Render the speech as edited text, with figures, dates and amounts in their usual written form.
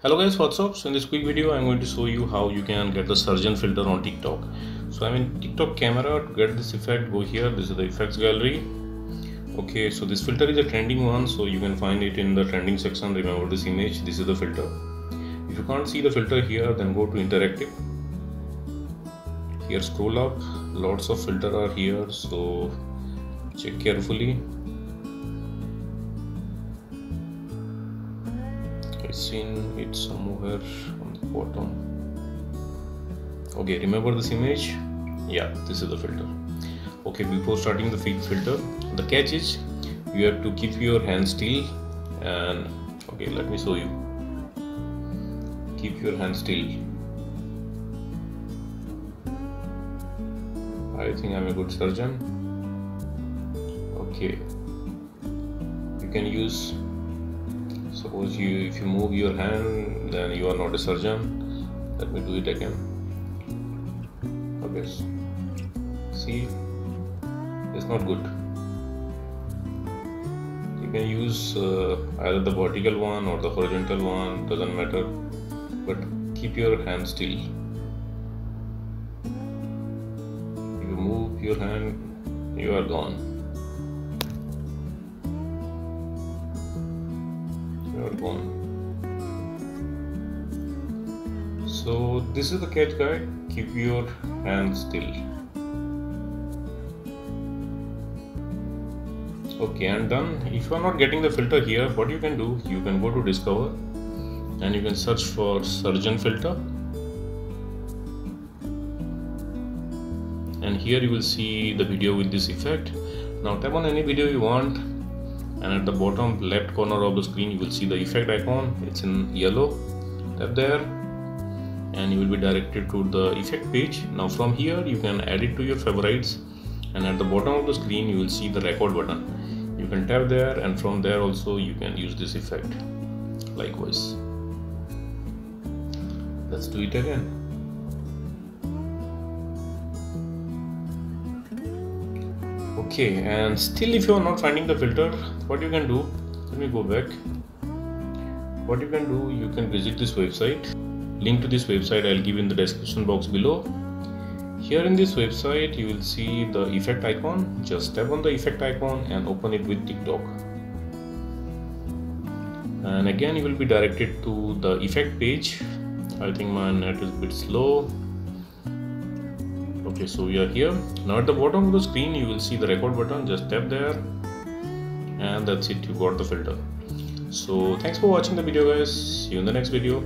Hello guys, what's up? So in this quick video I'm going to show you how you can get the surgeon filter on TikTok. So I'm in TikTok camera. To get this effect, go here. This is the effects gallery. Okay, so this filter is a trending one, so you can find it in the trending section. Remember this image, this is the filter. If you can't see the filter here, then go to interactive. Here scroll up, lots of filter are here, so check carefully. I've seen it somewhere on the bottom. Okay, remember this image? Yeah, this is the filter. Okay, before starting the filter, the catch is you have to keep your hand still and okay, let me show you. Keep your hand still. I think I'm a good surgeon. Okay, you can use, suppose if you move your hand, then you are not a surgeon. Let me do it again. Okay, see, it's not good. You can use either the vertical one or the horizontal one, doesn't matter, but keep your hand still. If you move your hand, you are gone. So this is the catch, guide. Keep your hand still. Okay, and done. If you are not getting the filter here, what you can do, you can go to discover and you can search for surgeon filter, and here you will see the video with this effect. Now tap on any video you want, and at the bottom left corner of the screen you will see the effect icon. It's in yellow. Tap there and you will be directed to the effect page. Now from here you can add it to your favorites, and at the bottom of the screen you will see the record button. You can tap there, and from there also you can use this effect likewise. Let's do it again. Okay, and still if you are not finding the filter, what you can do, let me go back. What you can do, you can visit this website. Link to this website I'll give in the description box below. Here in this website you will see the effect icon. Just tap on the effect icon and open it with TikTok. And again you will be directed to the effect page. I think my net is a bit slow. Okay, so we are here. Now at the bottom of the screen you will see the record button. Just tap there and that's it, you got the filter. So thanks for watching the video guys. See you in the next video.